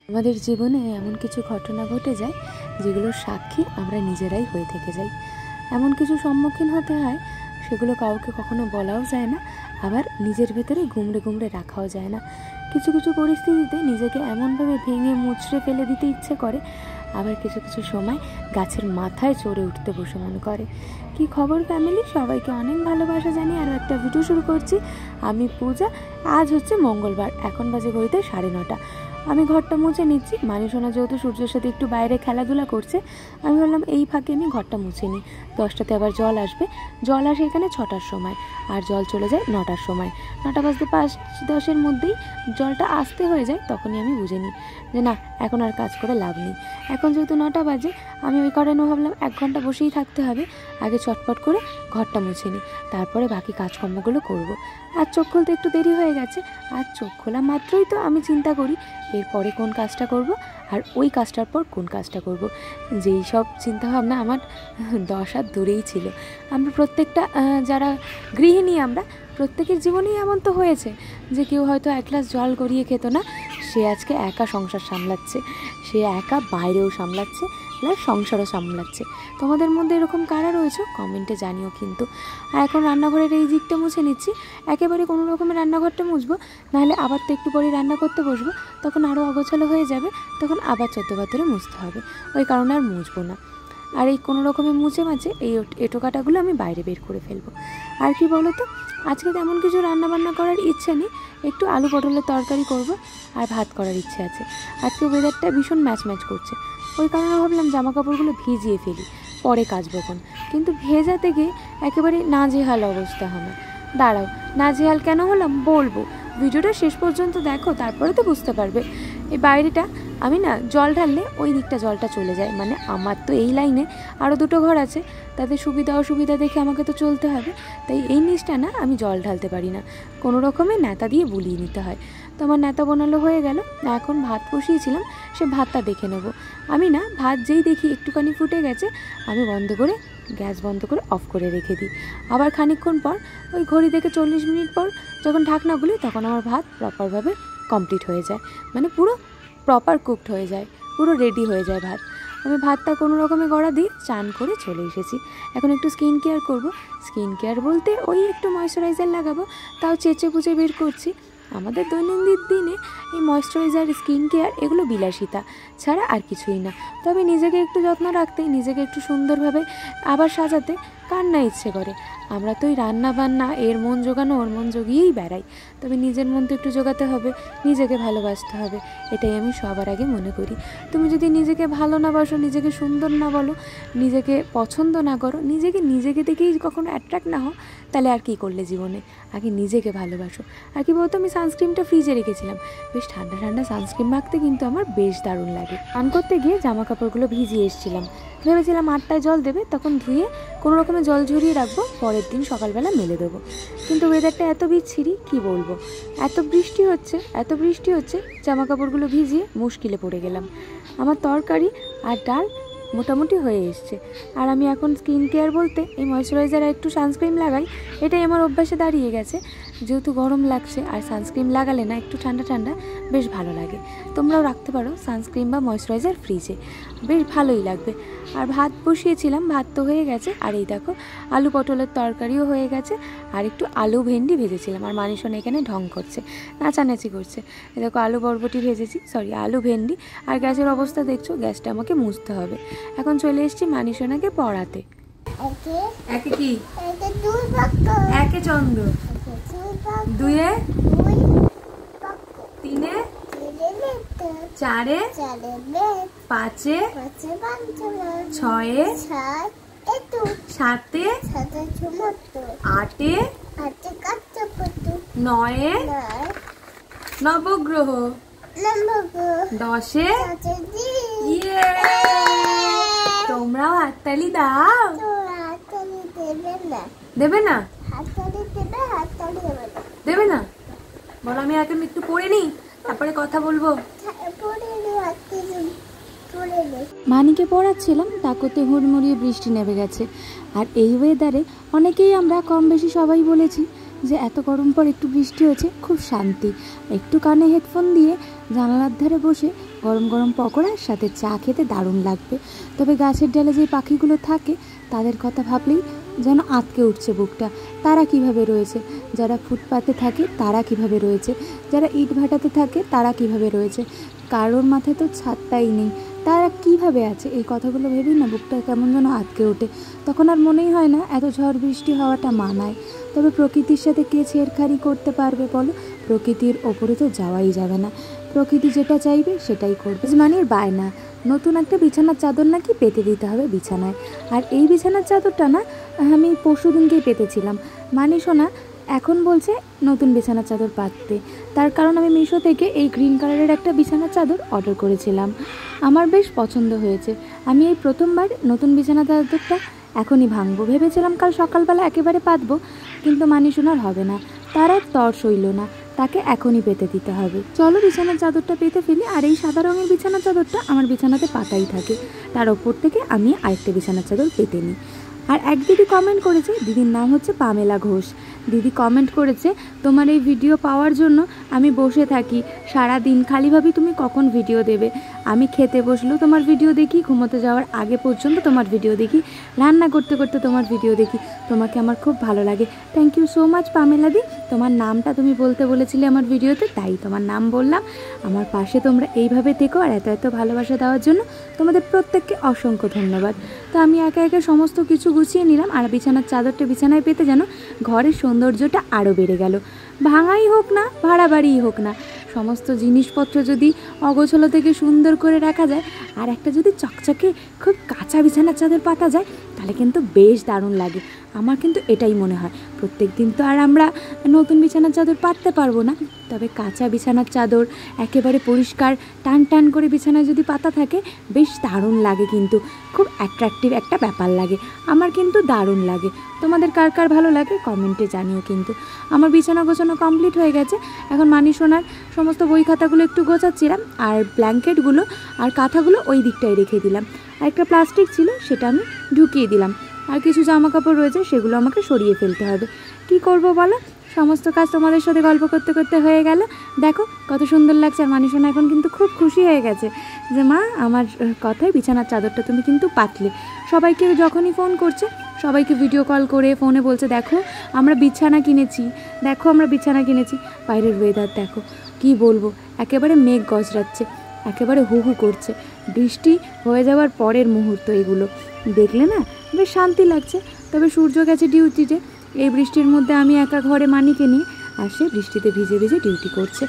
আমাদের জীবনে এমন কিছু ঘটনা ঘটে যায় যেগুলোর সাক্ষী আমরা নিজেরাই হয়ে থেকে যাই। এমন কিছু সম্মুখীন হতে হয় সেগুলো কাউকে কখনো বলাও যায় না, আবার নিজের ভেতরে গুমড়ে গুমড়ে রাখাও যায় না। কিছু কিছু পরিস্থিতিতে নিজেকে এমনভাবে ভেঙে মুচড়ে ফেলে দিতে ইচ্ছে করে, আবার কিছু কিছু সময় গাছের মাথায় চড়ে উঠতে বসে মনে করে। কি খবর ফ্যামিলি, সবাইকে অনেক ভালোবাসা জানিয়ে আরও একটা ভিডিও শুরু করছি। আমি পূজা। আজ হচ্ছে মঙ্গলবার, এখন বাজে ঘড়িতে 9:30। আমি ঘরটা মুছে নিচ্ছি। মানিসোনা যেহেতু সূর্যের সাথে একটু বাইরে খেলাধুলা করছে, আমি বললাম এই ফাঁকে আমি ঘরটা মুছে নিই। 10টাতে আবার জল আসবে। জল আসে এখানে 6টার সময়, আর জল চলে যায় 9টার সময়। 9টা বাজতে 5-10-এর মধ্যেই জলটা আসতে হয়ে যায়। তখনই আমি বুঝে নিই যে না, এখন আর কাজ করে লাভ নেই। এখন যেহেতু 9টা বাজে, আমি ওই কারণে ভাবলাম 1 ঘন্টা বসেই থাকতে হবে, আগে চটপট করে ঘরটা মুছে নিই, তারপরে বাকি কাজকর্মগুলো করব। আর চোখ খুলতে একটু দেরি হয়ে গেছে। আর চোখ খোলা মাত্রই তো আমি চিন্তা করি এরপরে কোন কাজটা করব, আর ওই কাজটার পর কোন কাজটা করব। যেই সব চিন্তাভাবনা আমার 10 হাত দূরেই ছিল। আমরা প্রত্যেকটা যারা গৃহিণী, আমরা প্রত্যেকের জীবনেই এমন তো হয়েছে যে কেউ হয়তো 1 গ্লাস জল গড়িয়ে খেত না, সে আজকে একা সংসার সামলাচ্ছে, সে একা বাইরেও সামলাচ্ছে, প্লাস সংসারও সামলাচ্ছে। তোমাদের মধ্যে এরকম কারা রয়েছে কমেন্টে জানিও কিন্তু। আর এখন রান্নাঘরের এই দিকটা মুছে নিচ্ছি, একেবারে কোনো রকমের রান্নাঘরটা মুছবো, নাহলে আবার তো একটু পরে রান্না করতে বসবো, তখন আরও অগোছালো হয়ে যাবে, তখন আবার 14 বার ধরে মুছতে হবে। ওই কারণে আর মুছবো না। আর এই কোনো রকমের মুছে মাঝে এই এঁটোকাটাগুলো আমি বাইরে বের করে ফেলবো। আর কি বলো তো, আজকে তেমন কিছু রান্নাবান্না করার ইচ্ছে নেই, একটু আলু পটলের তরকারি করব আর ভাত করার ইচ্ছে আছে। আজকে ওয়েদারটা ভীষণ ম্যাচ করছে, ওই কারণে ভাবলাম জামা কাপড়গুলো ভিজিয়ে ফেলি, পরে কাচবো কোন। কিন্তু ভেজা থেকে একেবারে নাজেহাল অবস্থা হবে। দাঁড়াও, নাজেহাল কেন হলাম বলবো, ভিডিওটা শেষ পর্যন্ত দেখো, তারপরে তো বুঝতে পারবে। এই বাইরেটা আমি না জল ঢাললে ওই দিকটা জলটা চলে যায়, মানে আমার তো এই লাইনে আরও 2টো ঘর আছে, তাদের সুবিধা অসুবিধা দেখে আমাকে তো চলতে হবে। তাই এই নিচটা না আমি জল ঢালতে পারি না, কোনো রকমে ন্যাতা দিয়ে বুলিয়ে নিতে হয়। তো আমার ন্যাতা বোনালো হয়ে গেল। এখন ভাত বসিয়েছিলাম, সে ভাতটা দেখে নেব। আমি না ভাত যেই দেখি একটুখানি ফুটে গেছে, আমি গ্যাস বন্ধ করে অফ করে রেখে দিই। আবার খানিকক্ষণ পর, ওই ঘড়ি থেকে 40 মিনিট পর যখন ঢাকনা খুলি, তখন আমার ভাত প্রপারভাবে কমপ্লিট হয়ে যায়, মানে পুরো প্রপার কুকড হয়ে যায়, পুরো রেডি হয়ে যায় ভাত। আমি ভাতটা কোনো রকমে গড়া দিয়ে চান করে চলে এসেছি। এখন একটু স্কিন কেয়ার করবো। স্কিন কেয়ার বলতে ওই একটু ময়েশ্চারাইজার লাগাবো, তাও চেঁচে কুচে বের করছি। আমাদের দৈনন্দিন দিনে এই ময়েশ্চারাইজার, স্কিন কেয়ার এগুলো বিলাসিতা ছাড়া আর কিছুই না। তবে নিজেকে একটু যত্ন রাখতে, নিজেকে একটু সুন্দরভাবে আবার সাজাতে কার না ইচ্ছে করে। আমরা তো ওই রান্না বান্না, এর মন জোগানো ওর মন জোগিয়েই বেড়াই। তবে নিজের মন তো একটু জোগাতে হবে, নিজেকে ভালোবাসতে হবে, এটাই আমি সবার আগে মনে করি। তুমি যদি নিজেকে ভালো না বাসো, নিজেকে সুন্দর না বলো, নিজেকে পছন্দ না করো, নিজেকে দেখেই কখনো অ্যাট্রাক্ট না হও, তাহলে আর কী করলে জীবনে। আগে নিজেকে ভালোবাসো। আর কি বলতো, আমি সানস্ক্রিনটা ফ্রিজে রেখেছিলাম, বেশ ঠান্ডা ঠান্ডা সানস্ক্রিন মাখতে কিন্তু আমার বেশ দারুণ লাগে। স্নান করতে গিয়ে জামা কাপড়গুলো ভিজিয়ে এসেছিলাম, ভেবেছিলাম 8টায় জল দেবে, তখন ধুয়ে কোনো রকমের জল ঝরিয়ে রাখবো, পরের দিন সকালবেলা মেলে দেবো। কিন্তু ওয়েদারটা এত বিচ্ছিরি, কী বলবো, এত বৃষ্টি হচ্ছে, জামা কাপড়গুলো ভিজিয়ে মুশকিলে পড়ে গেলাম। আমার তরকারি আর ডাল মোটামুটি হয়ে এসছে। আর আমি এখন স্কিন কেয়ার বলতে এই ময়েশ্চারাইজার আর একটু সানস্ক্রিন লাগাই, এটাই আমার অভ্যাসে দাঁড়িয়ে গেছে। যেহেতু গরম লাগছে, আর সানস্ক্রিন লাগালে না একটু ঠান্ডা ঠান্ডা বেশ ভালো লাগে। তোমরাও রাখতে পারো সানস্ক্রিন বা ময়েশ্চারাইজার ফ্রিজে, বেশ ভালোই লাগবে। আর ভাত বসিয়েছিলাম, ভাত তো হয়ে গেছে। আর এই দেখো আলু পটলের তরকারিও হয়ে গেছে, আর একটু আলু ভেন্ডি ভেজেছিলাম। আর মানিশোনা এখানে ঢং করছে, নাচানাচি করছে। এই দেখো আলু বরবটি ভেজেছি, আলু ভেন্ডি। আর গ্যাসের অবস্থা দেখছো, গ্যাসটা আমাকে মুছতে হবে। এখন চলে এসেছি মানিশোনাকে পড়াতে। একে কি? একে চন্দ্র, 2-এ, 3-এ, 4-এ, 5-এ, 6-এ, 7-এ, 8-এ, 9-এ, নবগ্রহ, 10-এ। তোমরাও হাততালি দাও। দেবে না? দেবে না? বলো আমি এখন একটু পড়ে নিই, তারপরে কথা বলবো। মানিকে পড়াচ্ছিলাম, তাকতে হুড়মুড়িয়ে বৃষ্টি নেমে গেছে। আর এই ওয়েদারে অনেকেই আমরা কম বেশি সবাই বলেছি যে এত গরম পর একটু বৃষ্টি হয়েছে, খুব শান্তি। একটু কানে হেডফোন দিয়ে জানালার ধারে বসে গরম গরম পকোড়ার সাথে চা খেতে দারুণ লাগবে। তবে গাছের ডালে যে পাখিগুলো থাকে তাদের কথা ভাবলেই যেন আঁতকে উঠছে বুকটা। তারা কিভাবে রয়েছে, যারা ফুটপাতে থাকে তারা কিভাবে রয়েছে, যারা ইট ভাটাতে থাকে তারা কিভাবে রয়েছে, কারোর মাথায় তো ছাদটাই নেই, তারা কিভাবে আছে, এই কথাগুলো ভেবেই না বুকটা কেমন যেন আটকে ওঠে। তখন আর মনেই হয় না এত ঝড় বৃষ্টি হওয়াটা মানায়। তবে প্রকৃতির সাথে কে ছেড়খানি করতে পারবে বলো? প্রকৃতির ওপরে তো যাওয়াই যাবে না, প্রকৃতি যেটা চাইবে সেটাই করবে। যজমানির বায়না নতুন একটা বিছানার চাদর নাকি পেতে দিতে হবে বিছানায়। আর এই বিছানার চাদরটা না আমি পরশু দিনকেই পেতেছিলাম। মানি শোনা এখন বলছে নতুন বিছানার চাদর পাততে। তার কারণ আমি মিশো থেকে এই গ্রিন কালারের একটা বিছানার চাদর অর্ডার করেছিলাম, আমার বেশ পছন্দ হয়েছে। আমি এই প্রথমবার নতুন বিছানার চাদরটা এখনই ভাঙবো ভেবেছিলাম, কাল সকালবেলা একেবারে পাতবো, কিন্তু মানি শোনার হবে না, তার আর তর সইল না, তাকে এখনই পেতে দিতে হবে। চলো বিছানার চাদরটা পেতে ফেলি। আর এই সাদা রঙের বিছানার চাদরটা আমার বিছানাতে পাতাই থাকে, তার ওপর থেকে আমি আরেকটা বিছানার চাদর পেতে নিই। আর এক দিদি কমেন্ট করেছে, দিদির নাম হচ্ছে পামেলা ঘোষ। দিদি কমেন্ট করেছে, তোমার এই ভিডিও পাওয়ার জন্য আমি বসে থাকি সারা দিন, খালি ভাবি তুমি কখন ভিডিও দেবে। আমি খেতে বসলেও তোমার ভিডিও দেখি, ঘুমোতে যাওয়ার আগে পর্যন্ত তোমার ভিডিও দেখি, রান্না করতে করতে তোমার ভিডিও দেখি, তোমাকে আমার খুব ভালো লাগে। Thank you so much Pamela di, তোমার নামটা তুমি বলতে বলেছিলে আমার ভিডিওতে, তাই তোমার নাম বললাম। আমার পাশে তোমরা এইভাবে থেকো, আর এত এত ভালোবাসা দেওয়ার জন্য তোমাদের প্রত্যেককে অসংখ্য ধন্যবাদ। তো আমি একে একে সমস্ত কিছু গুছিয়ে নিলাম, আর বিছানার চাদরটা বিছানায় পেতে যেন ঘরের সৌন্দর্যটা আরও বেড়ে গেল। ভাঙাই হোক না, ভাড়া বাড়িই হোক না, সমস্ত জিনিসপত্র যদি অগোছলো থেকে সুন্দর করে রাখা যায়, আর একটা যদি চকচকে খুব কাঁচা বিছানার চাদর পাতা যায়, তাহলে কিন্তু বেশ দারুণ লাগে। আমার কিন্তু এটাই মনে হয়। প্রত্যেক দিন তো আর আমরা নতুন বিছানার চাদর পাততে পারবো না, তবে কাঁচা বিছানার চাদর একেবারে পরিষ্কার টান টান করে বিছানায় যদি পাতা থাকে, বেশ দারুণ লাগে, কিন্তু খুব অ্যাট্রাকটিভ একটা ব্যাপার লাগে। আমার কিন্তু দারুণ লাগে। তোমাদের কার কার ভালো লাগে কমেন্টে জানিও। কিন্তু আমার বিছানা গোছানো কমপ্লিট হয়ে গেছে। এখন মানি সোনার সমস্ত বই খাতাগুলো একটু গোছাচ্ছিলাম, আর ব্ল্যাঙ্কেটগুলো আর কাঁথাগুলো ওই দিকটায় রেখে দিলাম। আর একটা প্লাস্টিক ছিল, সেটা আমি ঢুকিয়ে দিলাম। আর কিছু জামা কাপড় রয়েছে, সেগুলো আমাকে সরিয়ে ফেলতে হবে। কি করব বলো, সমস্ত কাজ তোমাদের সাথে গল্প করতে করতে হয়ে গেল। দেখো কত সুন্দর লাগছে। আর মানি সোনা এখন কিন্তু খুব খুশি হয়ে গেছে যে মা আমার কথায় বিছানার চাদরটা তুমি কিন্তু পাতলে। সবাইকে যখনই ফোন করছে, সবাইকে ভিডিও কল করে ফোনে বলছে, দেখো আমরা বিছানা কিনেছি, দেখো আমরা বিছানা কিনেছি। বাইরের ওয়েদার দেখো, কি বলবো, একেবারে মেঘ গজরাচ্ছে, একেবারে হু হু করছে। বৃষ্টি হয়ে যাওয়ার পরের মুহূর্ত এগুলো, দেখলে না বেশ শান্তি লাগছে। তবে সূর্য গেছে ডিউটিতে, এই বৃষ্টির মধ্যে আমি একা ঘরে মানিকে নিয়ে, আর সে বৃষ্টিতে ভিজে ভিজে ডিউটি করছে।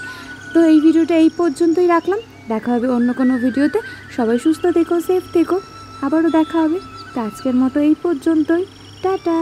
তো এই ভিডিওটা এই পর্যন্তই রাখলাম, দেখা হবে অন্য কোনো ভিডিওতে। সবাই সুস্থ থেকো, সেফ থেকো, আবারও দেখা হবে। তো আজকের মতো এই পর্যন্তই, টাটা।